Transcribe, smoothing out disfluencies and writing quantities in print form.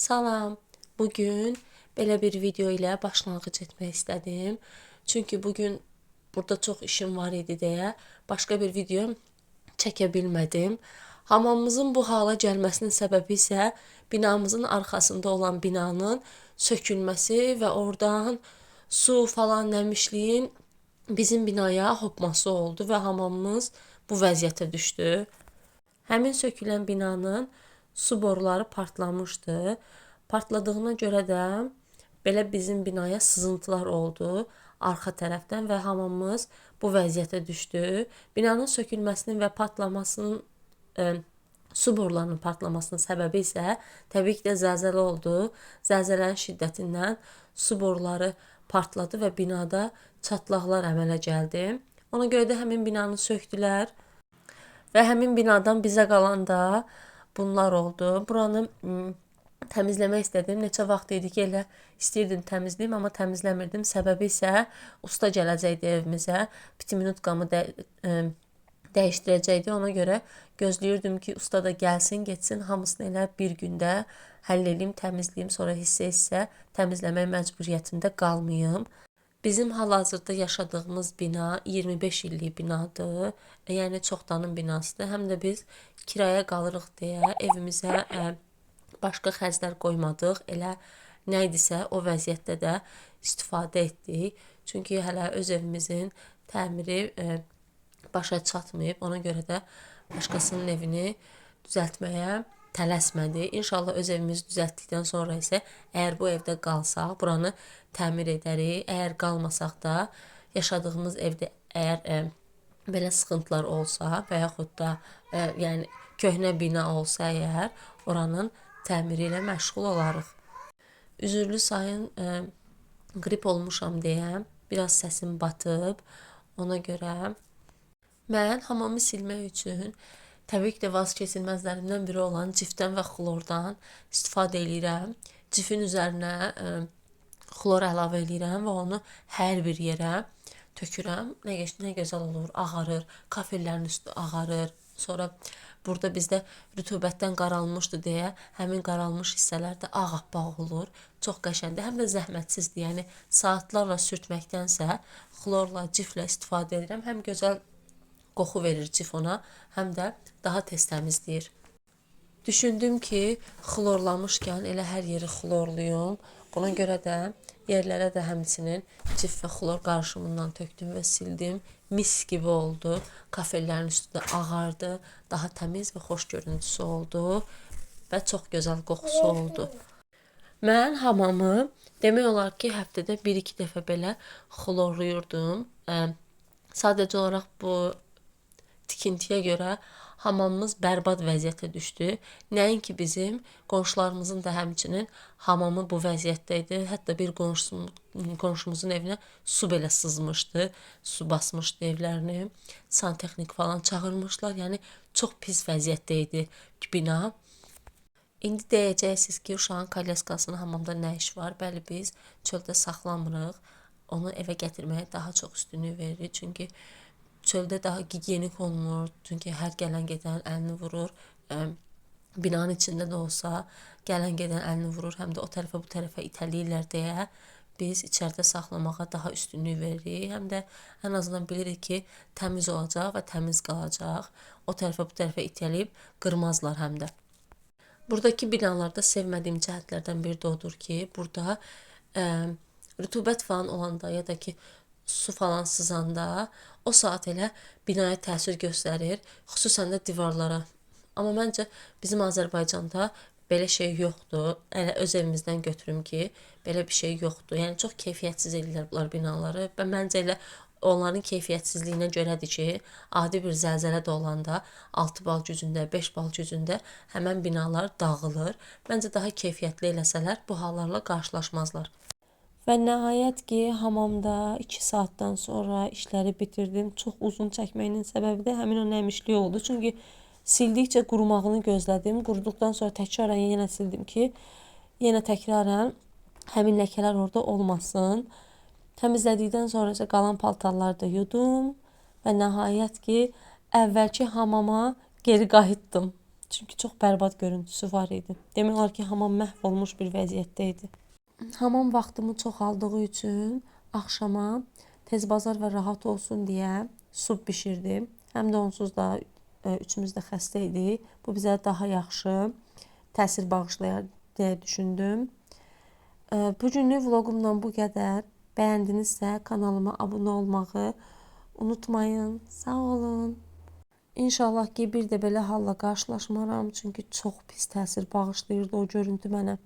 Salam. Bugün belə bir video ilə başlanğıc etmək istədim. Çünki bugün burada çox işim var idi deyə başqa bir video çəkə bilmədim. Hamamımızın bu hala gəlməsinin səbəbi isə binamızın arxasında olan binanın sökülməsi və oradan su falan nəmişliyin bizim binaya hopması oldu və hamamımız bu vəziyyətə düşdü. Həmin sökülən binanın su boruları partlamışdı. Partladığına görə də belə bizim binaya sızıntılar oldu arxa tərəfdən və hamamımız bu vəziyyətə düşdü. Binanın sökülməsinin və partlamasının su borularının partlamasının səbəbi isə təbii ki də zəlzələ oldu. Zəlzələnin şiddətindən su boruları partladı və binada çatlaqlar əmələ gəldi. Ona görə də həmin binanı sökdülər və həmin binadan bizə qalanda bunlar oldu. Buranı təmizləmək istədim. Neçə vaxt idi ki, elə istəyirdim təmizləyim, amma təmizləmirdim. Səbəbi isə usta gələcəkdi evimizə. Pitiminutkamı dəyişdirəcəkdi. Ona görə gözləyirdim ki, usta da gəlsin, getsin, hamısını elə bir gündə həll edeyim, təmizləyim, sonra hissə təmizləmək məcburiyyətində qalmayım. Bizim hal-hazırda yaşadığımız bina 25 illik binadır. Yəni çoxdanın binasıdır. Həm də biz kiraya qalırıq deyə evimizə başqa xərclər qoymadıq. Elə nə idisə o vəziyyətdə də istifadə etdik. Çünki hələ öz evimizin təmiri başa çatmayıb. Ona görə də başqasının evini düzəltməyə tələsmədi. İnşallah öz evimizi düzəltdikdən sonra isə əgər bu evdə qalsaq, buranı təmir edərik. Əgər qalmasaq da yaşadığımız evdə əgər belə sıxıntılar olsa və yaxud da yəni köhnə bina olsa əgər oranın təmiri ilə məşğul olarıq. Üzürlü sayın qrip olmuşam deyə biraz səsim batıb. Ona görə mən hamamı silmək üçün təbii ki də vazkeçilməzlərimdən biri olan cifdən və xlordan istifadə edirəm. Cifin üzərinə xlor əlavə edirəm və onu hər bir yerə tökürəm. Nə gözəl olur, ağarır, kafellərin üstü ağarır. Sonra burada bizdə rütubətdən qaralmışdı deyə həmin qaralmış hissələr də ağappaq olur. Çox qəşəngdir, həm də zəhmətsizdir. Yəni saatlarla sürtməkdənsə xlorla, ciflə istifadə edirəm. Həm gözəl qoxu verir cif ona, həm də daha tez təmizləyir. Düşündüm ki, xlorlamışkən elə hər yeri xlorluyum. Buna görə də yerlərə də həmçinin cif və xlor qarışımından tökdüm və sildim. Mis gibi oldu. Kafellərin üstü də ağardı. Daha təmiz və xoş görüntüsü oldu və çox gözəl qoxusu oldu. Mən hamamı demək olar ki, həftədə 1-2 dəfə belə xlorluyurdum. Sadəcə olaraq bu tikintiyə görə hamamımız bərbad vəziyyətə düşdü. Nəinki bizim, qonşularımızın da həmçinin hamamı bu vəziyyətdə idi. Hətta bir qonşumuzun evinə su belə sızmışdı. Su basmışdı evlərini. Santexnik falan çağırmışlar. Yəni çox pis vəziyyətdə idi bina. İndi deyəcəksiniz ki, uşağın kolyaskasının hamamda nə iş var? Bəli, biz çöldə saxlamırıq. Onu evə gətirməyə daha çox üstünlük veririk. Çünki çöldə daha gigiyenik olmur. Çünki hər gələn gedən əlini vurur. Binanın içində də olsa gələn gedən əlini vurur. Həm də o tərəfə bu tərəfə itələyirlər deyə biz içəridə saxlamağa daha üstünlük veririk. Həm də ən azından bilirik ki, təmiz olacaq və təmiz qalacaq. O tərəfə bu tərəfə itələyib qırmazlar həm də. Buradakı binalarda sevmədiyim cəhətlərdən biri də odur ki, burada rütubət falan olanda ya da ki su falan sızanda o saat elə binaya təsir göstərir, xüsusən də divarlara. Amma məncə bizim Azərbaycanda belə şey yoxdur. Elə öz evimizdən götürüm ki, belə bir şey yoxdur. Yəni çox keyfiyyətsiz edirlər bunlar binaları və məncə elə onların keyfiyyətsizliyinə görədir ki, adi bir zəlzələ də olanda 6 bal gücündə, 5 bal gücündə həmən binalar dağılır. Məncə daha keyfiyyətli eləsələr bu hallarla qarşılaşmazlar. Və nəhayət ki, hamamda 2 saatdan sonra işləri bitirdim. Çox uzun çəkməyinin səbəbi də həmin o nəmişlik oldu. Çünki sildikcə qurumağını gözlədim. Quruduqdan sonra təkrarən yenə sildim ki, yenə təkrarən həmin ləkələr orada olmasın. Təmizlədikdən sonra isə qalan paltarları da yudum və nəhayət ki, əvvəlki hamama geri qayıtdım. Çünki çox bərbad görüntüsü var idi. Demək olar ki, hamam məhv olmuş bir vəziyyətdə idi. Hamam vaxtımı çoxaldığı üçün axşama tez bazar və rahat olsun deyə sup bişirdim. Həm də onsuz da üçümüz də xəstə idik. Bu bizə daha yaxşı təsir bağışlayar deyə düşündüm. Bu günlük vloqumdan bu qədər. Bəyəndinizsə kanalıma abunə olmağı unutmayın. Sağ olun. İnşallah ki, bir də belə halla qarşılaşmaram. Çünki çox pis təsir bağışlayırdı o görüntü mənə.